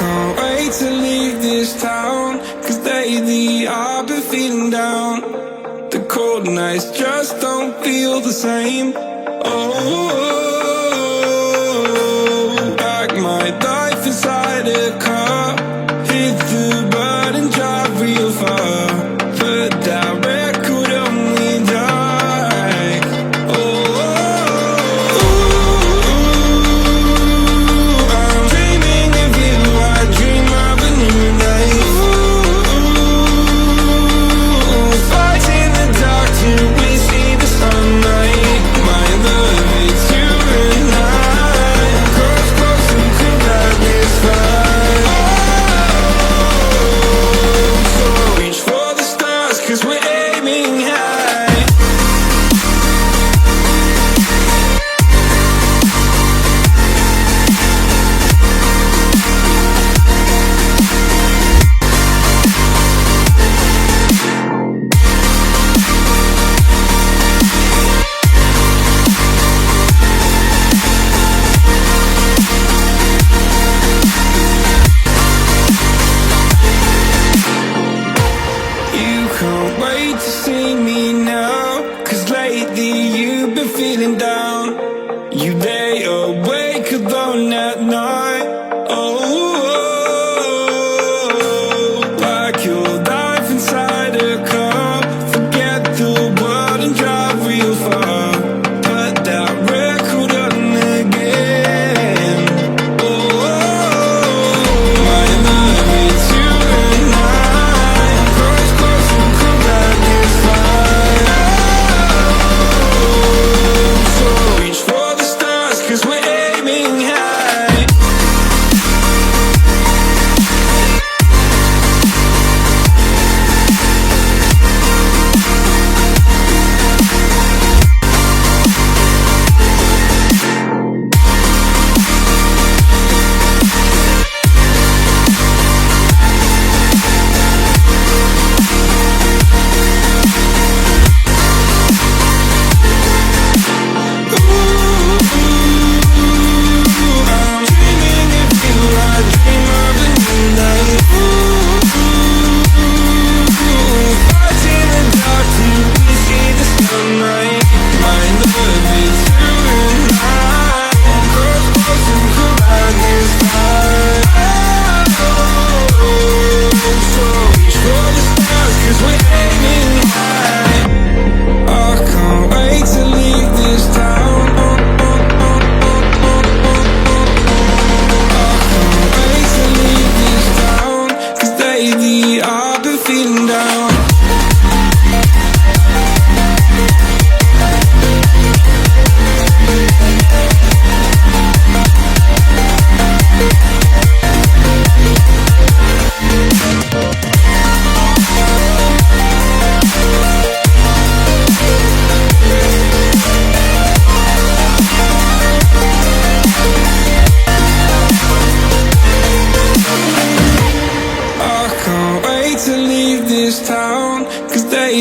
can't wait to leave this town, 'cause lately I've been feeling down. The cold nights just don't feel the same. Oh, like my life inside a car, hit the button, drive real far, but that record on me like, oh, I'm dreaming of you, I dream of a new life. Fight in the dark till we see the sunlight. My love, it's you and I. Close, close, we could like this fire. So reach for the stars, 'cause we're aiming high. You can't wait to see me now, 'cause lately you've been feeling down. You lay awake alone at night. Oh, like your life inside a car. Forget the world and drive real far. Put that record on again. Oh, my love, it's you and I. Close, close, we could like this fire. So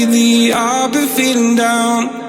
lately I've been feeling down.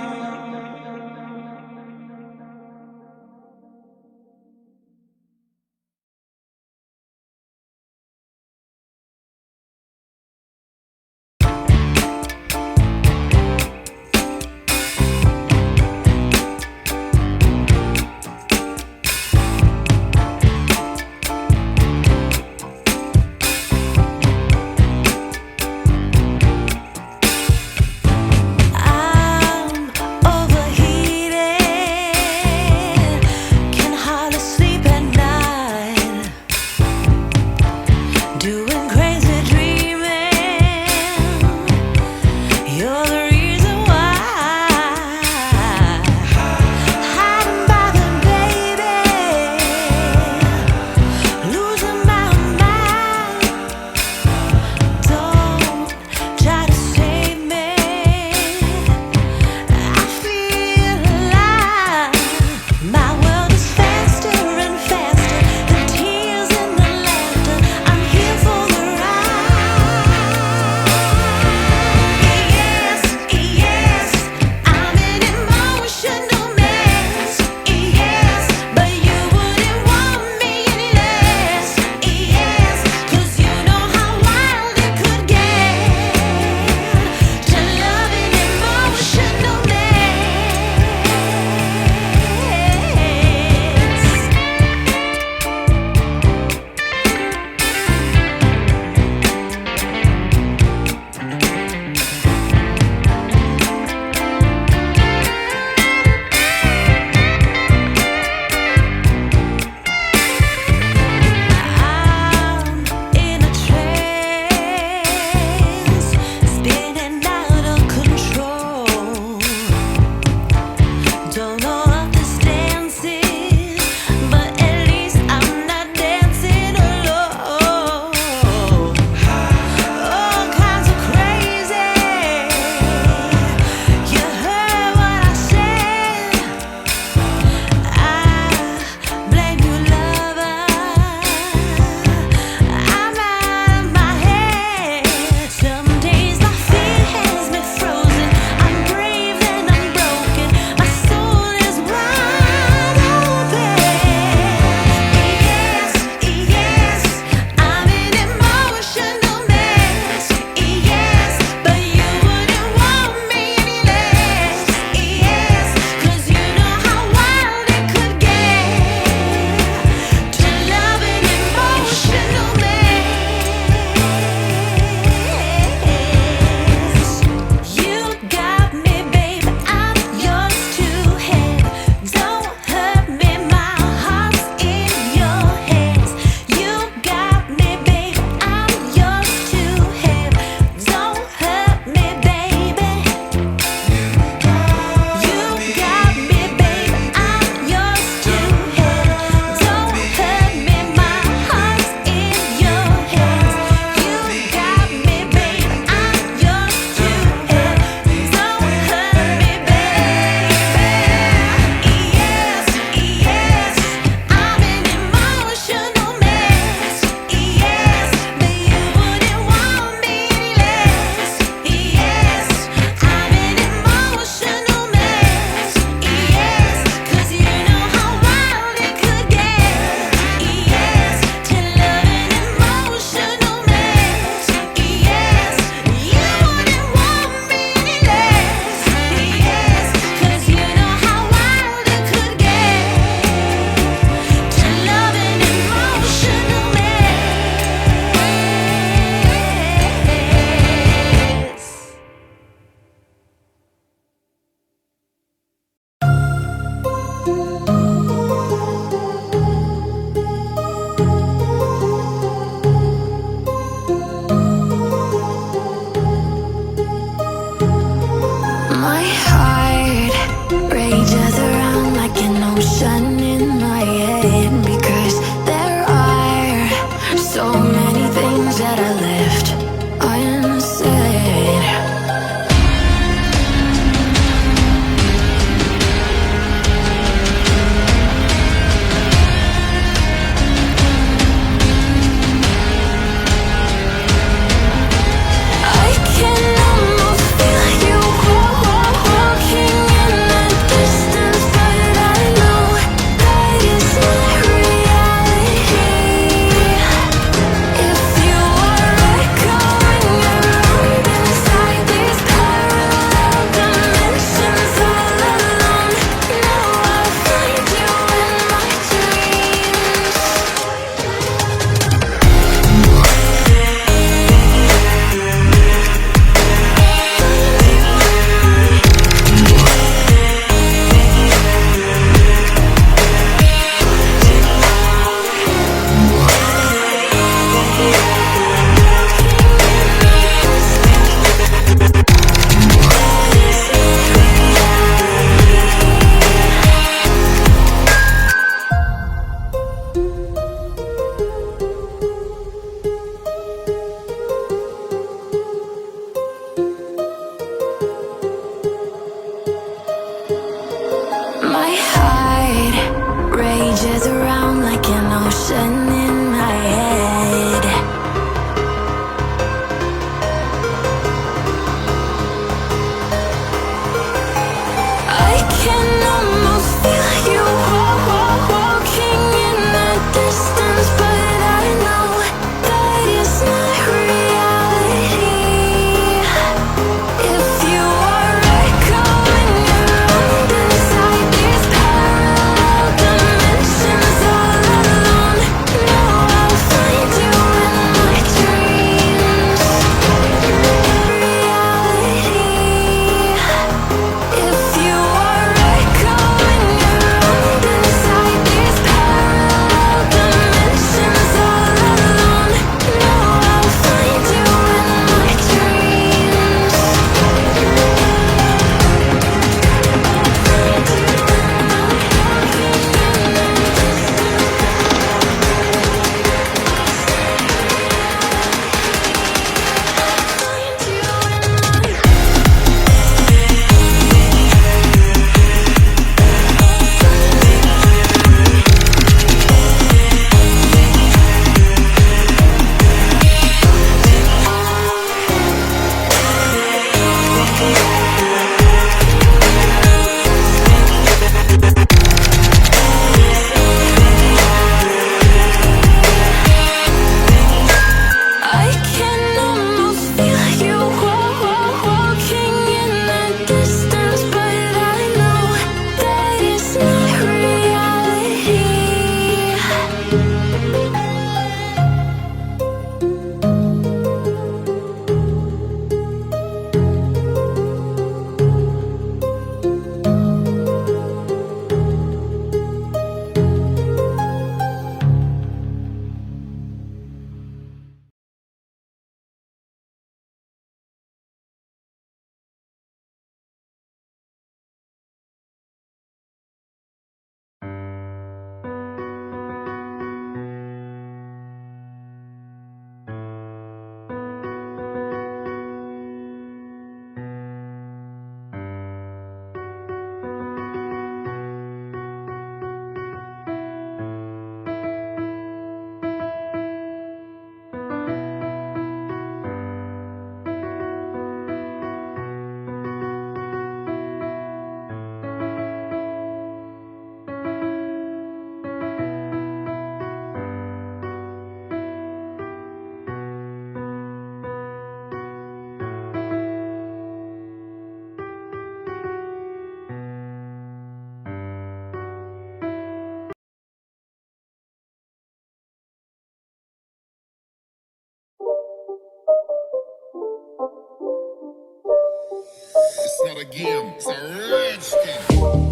again. It's a redskin.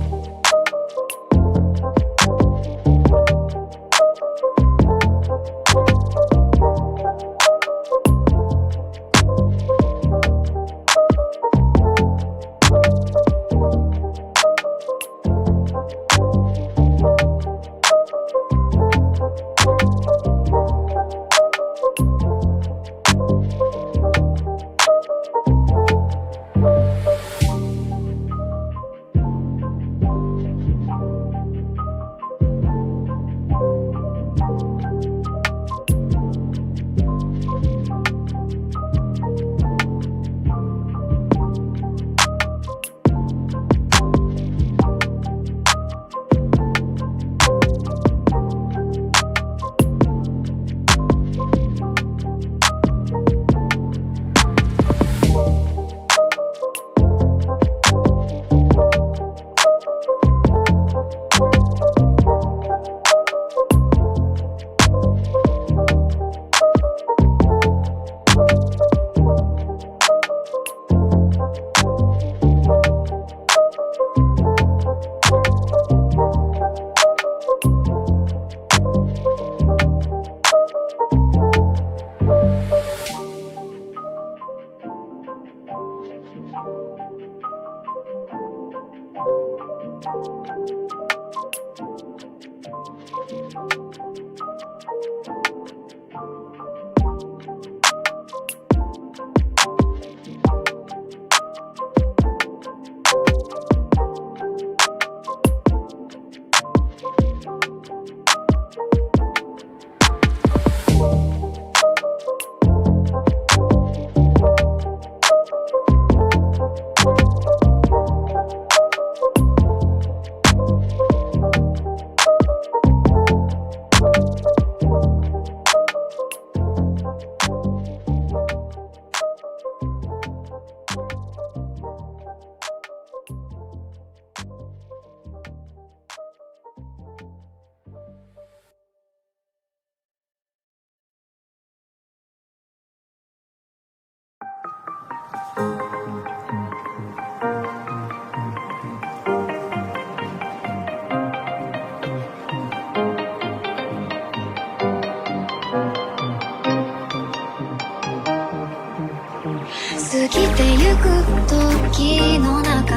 過ぎてゆく時の中、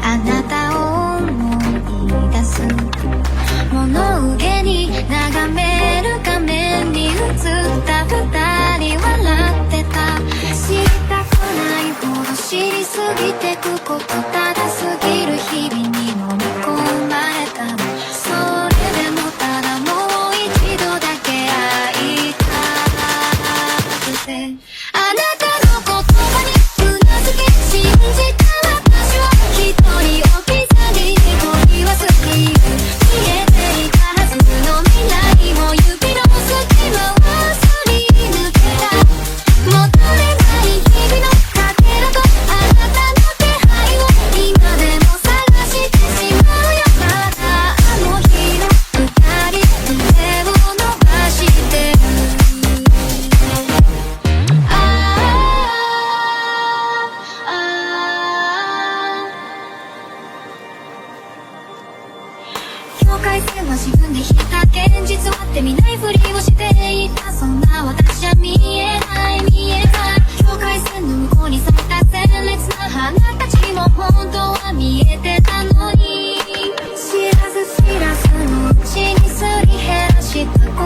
あなたを思い出す。物憂げに眺める画面に映った二人笑ってた。知りたくないほど知りすぎてくこと、ただ過ぎる日々に飲み込まれたの。それでもただもう一度だけ会いたくて、あなたの言葉にうなずき信じた私は一人置き去りに恋は過ぎる。見えていたはずの未来も指の隙間はすり抜けた。求めない日々のかけらとあなたの気配を今でも探してしまうよ。まだあの日の二人腕を伸ばしてる。境界線は自分で引いた。現実はって見ないふりをしていた。そんな私は見えない見えない。境界線の向こうに咲いた鮮烈な花たちも本当は見えてたのに、知らず知らずのうちにすり減らした心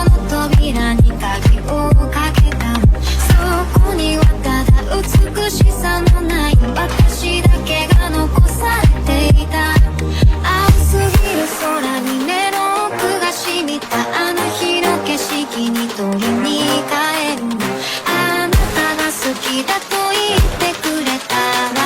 の扉に鍵をかけたの。そこにはただ美しさのない私だけが残されていた。青すぎる空に目の奥が染みた。あの日の景色に取りに帰る。あなたが好きだと言ってくれたら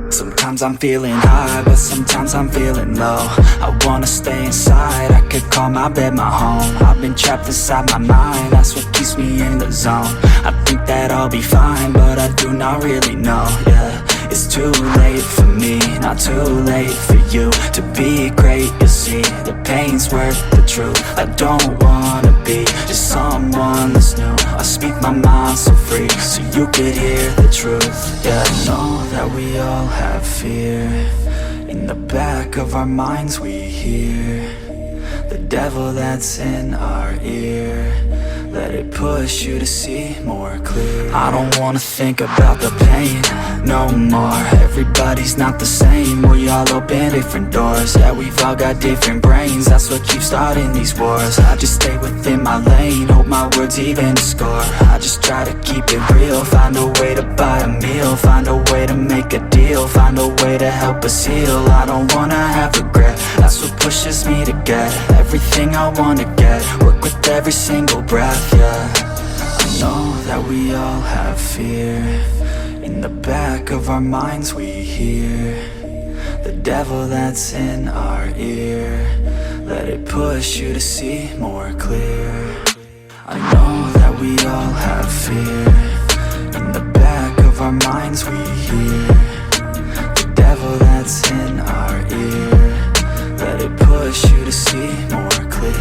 Sometimes I'm feeling high, but sometimes I'm feeling low. I wanna stay inside, I could call my bed my home. I've been trapped inside my mind, that's what keeps me in the zone. I think that I'll be fine, but I do not really know, yeah. It's too late for me, not too late for you. To be great, you'll see, the pain's worth the truth. I don't wanna be just someone that's new. I speak my mind so free, so you could hear the truth. Yeah, I know that we all have fear. In the back of our minds we hear the devil that's in our ear. Let it push you to see more clear. I don't wanna think about the pain no more. Everybody's not the same, we all open different doors. Yeah, we've all got different brains, that's what keeps starting these wars. I just stay within my lane, hope my words even score. I just try to keep it real, find a way to buy a meal, find a way to make a deal, find a way to help us heal. I don't wanna have regret, that's what pushes me to get everything I wanna get, work with every single breath, yeah. I know that we all have fear. In the back of our minds we hear the devil that's in our ear. Let it push you to see more clear. I know that we all have fear. In the back of our minds we hear the devil that's in our ear. Let it push you to see more clear.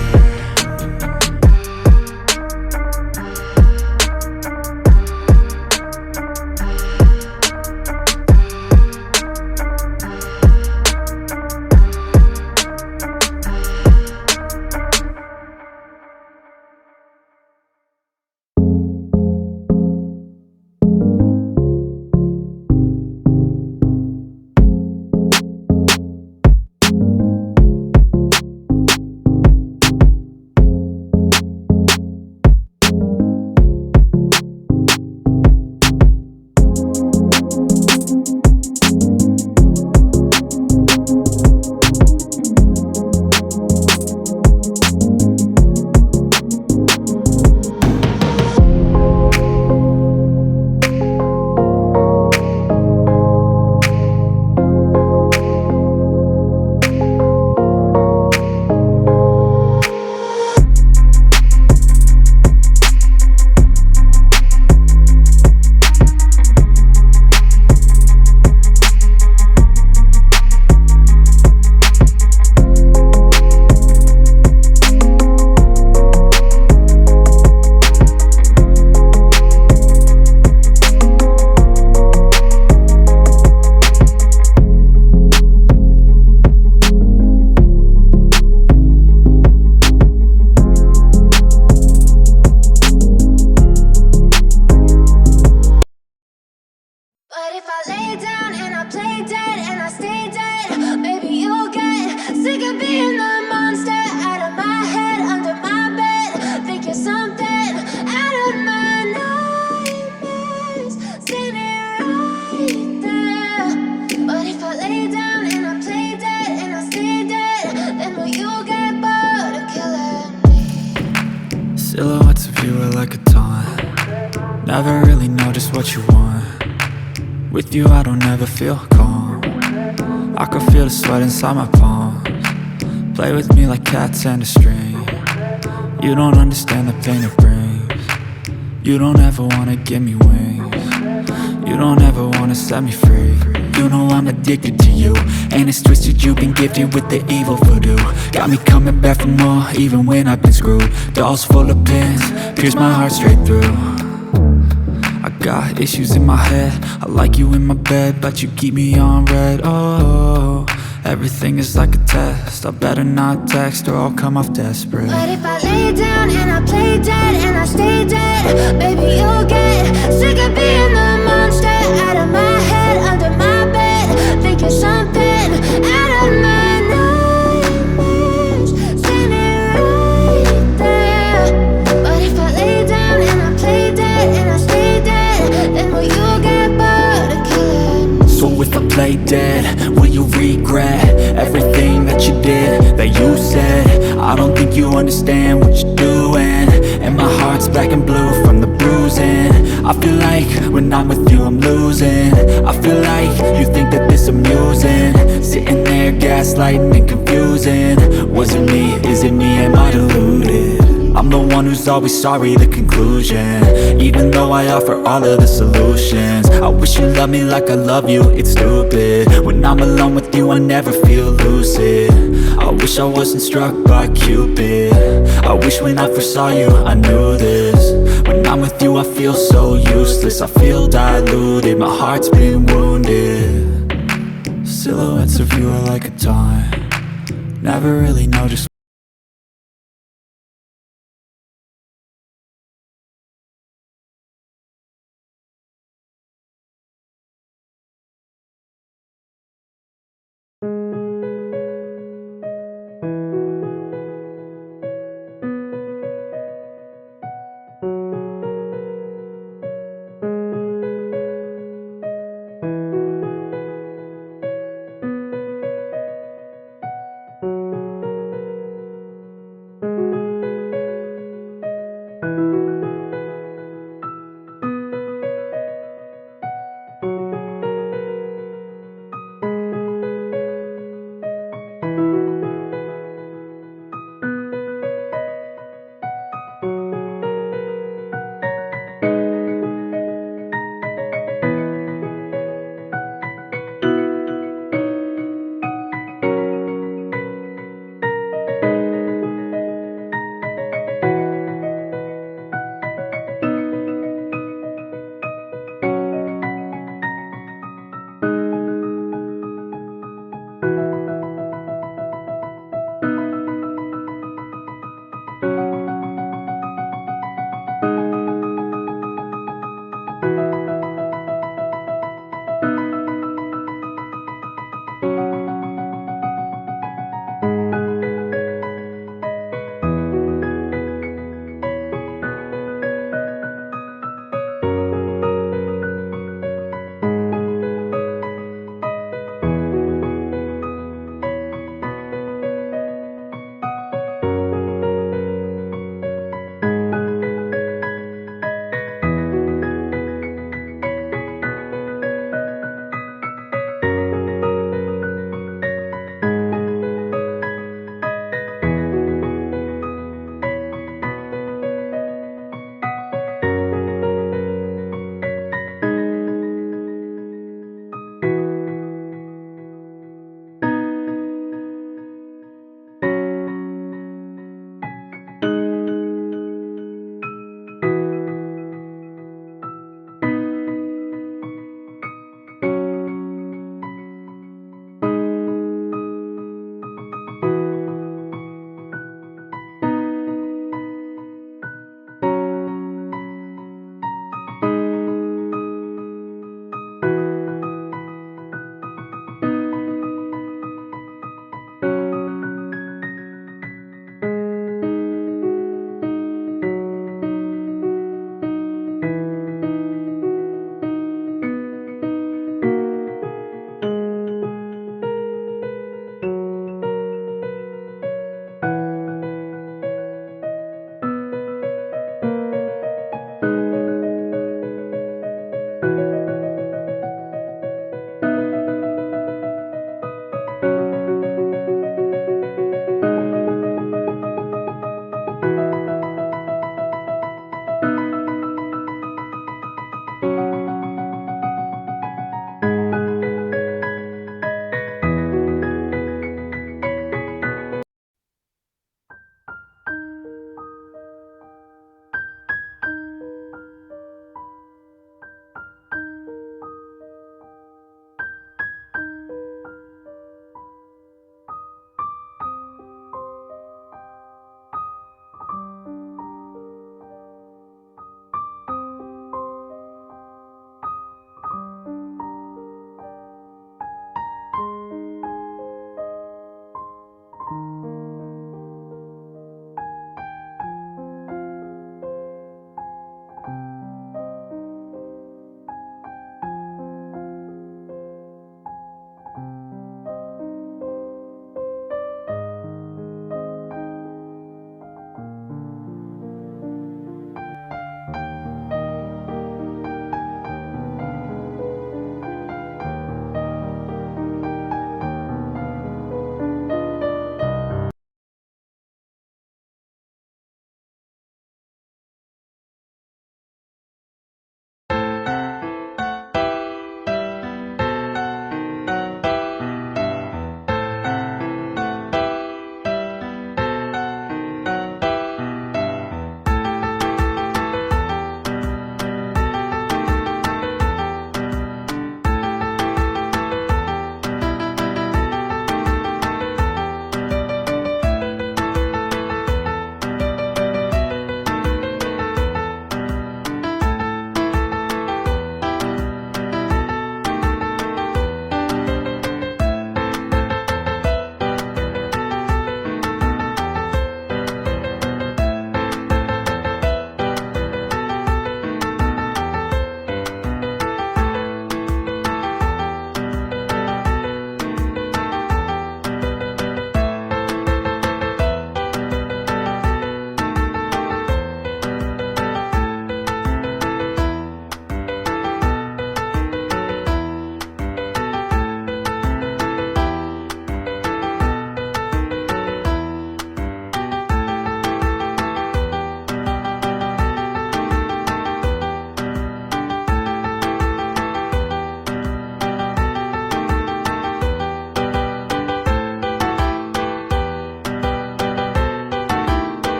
Silhouettes of you are like a taunt. Never really know just what you want. With you I don't ever feel calm. I can feel the sweat inside my palms. Play with me like cats and a string. You don't understand the pain it brings. You don't ever wanna give me wings. You don't ever wanna set me free. You know I'm addicted to you, and it's twisted, you've been gifted with the evil voodoo. Got me coming back for more, even when I've been screwed. Dolls full of pins, pierce my heart straight through. I got issues in my head, I like you in my bed, but you keep me on red. Oh, everything is like a test, I better not text or I'll come off desperate. But if I lay down and I play dead and I stay dead, baby you'll get sick of being the monster out of my head, under my bed, thinking something out of my nightmares, standing right there. But if I lay down and I play dead and I stay dead, then will you get bored of killing me? So if I play dead, will you regret everything that you did, that you said? I don't think you understand what you're doing, and my heart's black and blue from the bruising. I feel like when I'm with you I'm losing. I feel like you think that this amusing. Sitting there gaslighting and confusing. Was it me? Is it me? Am I deluded? I'm the one who's always sorry, the conclusion. Even though I offer all of the solutions. I wish you loved me like I love you, it's stupid. When I'm alone with you I never feel lucid. I wish I wasn't struck by Cupid. I wish when I first saw you I knew this. When I'm with you I feel so useless. I feel diluted, my heart's been wounded. Silhouettes of you are like a taunt. Never really know just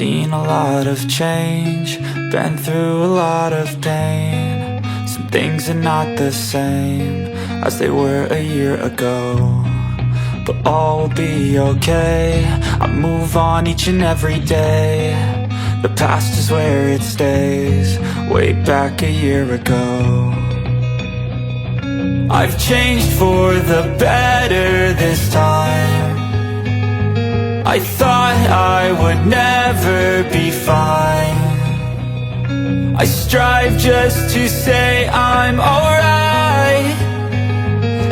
seen a lot of change, been through a lot of pain. Some things are not the same as they were a year ago, but all will be okay. I move on each and every day. The past is where it stays, way back a year ago. I've changed for the better this time. I thought I would never be fine. I strive just to say I'm alright,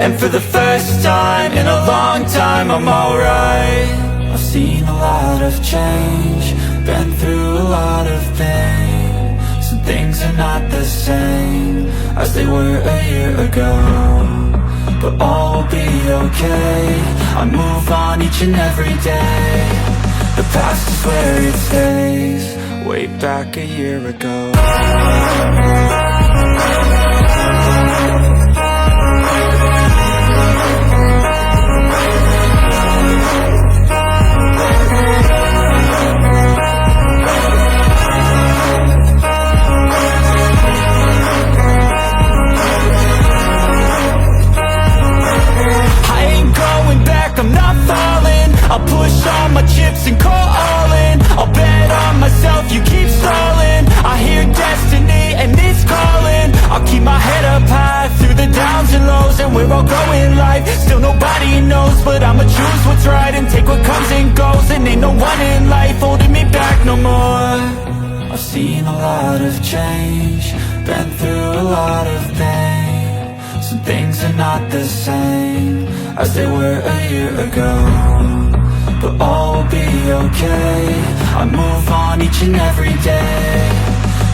and for the first time in a long time I'm alright. I've seen a lot of change, been through a lot of pain. Some things are not the same as they were a year ago, but all will be okay. I move on each and every day. The past is where it stays, way back a year ago. I'll push all my chips and call all in. I'll bet on myself, you keep stalling. I hear destiny and it's calling. I'll keep my head up high through the downs and lows, and we're all growing life. Still nobody knows, but I'ma choose what's right and take what comes and goes. And ain't no one in life holding me back no more. I've seen a lot of change, been through a lot of pain. Some things are not the same as they were a year ago, but all will be okay. I move on each and every day.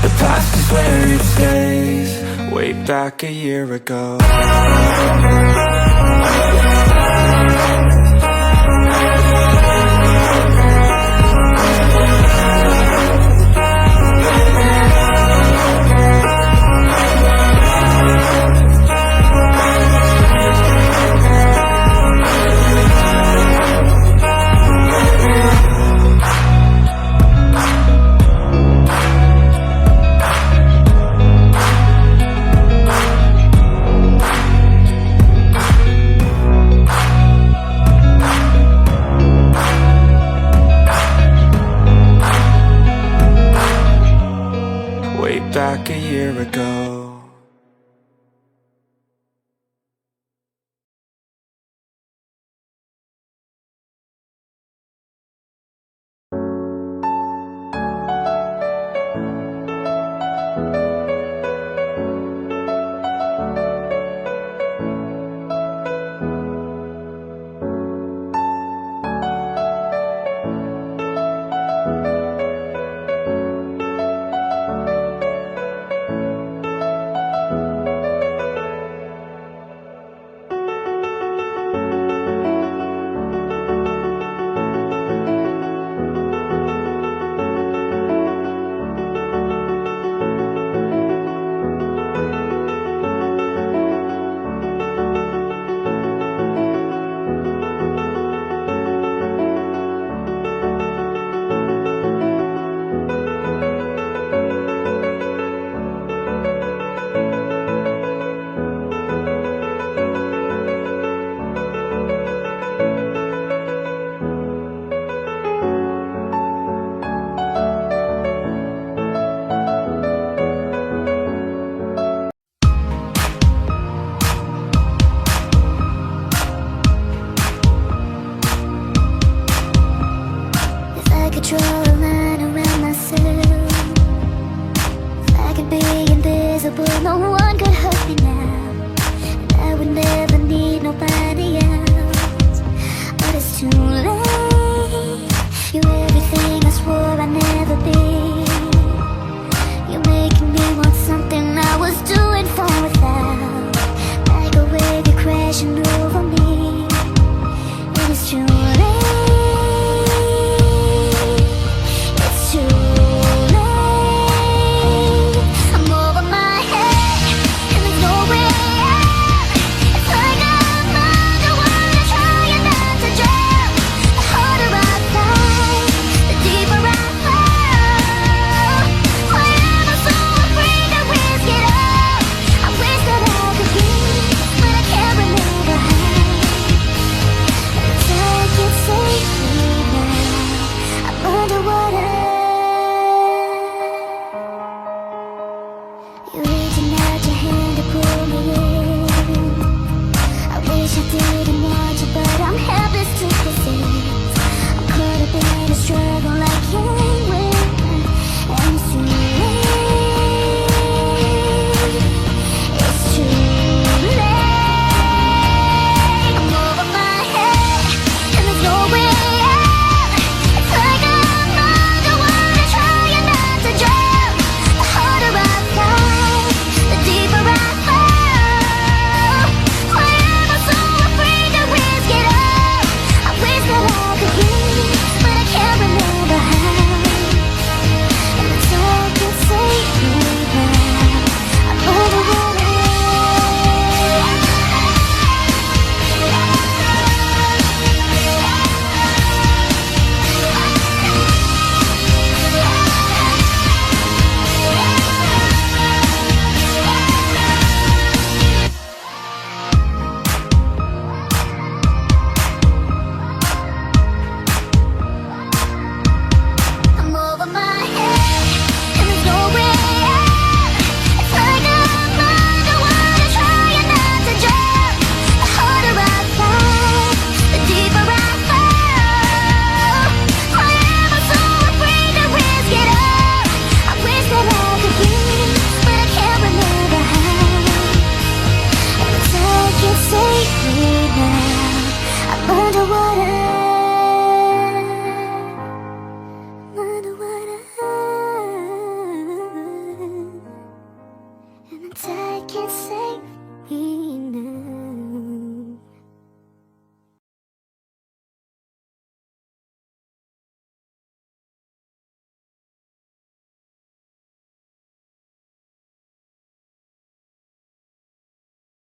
The past is where it stays, way back a year ago.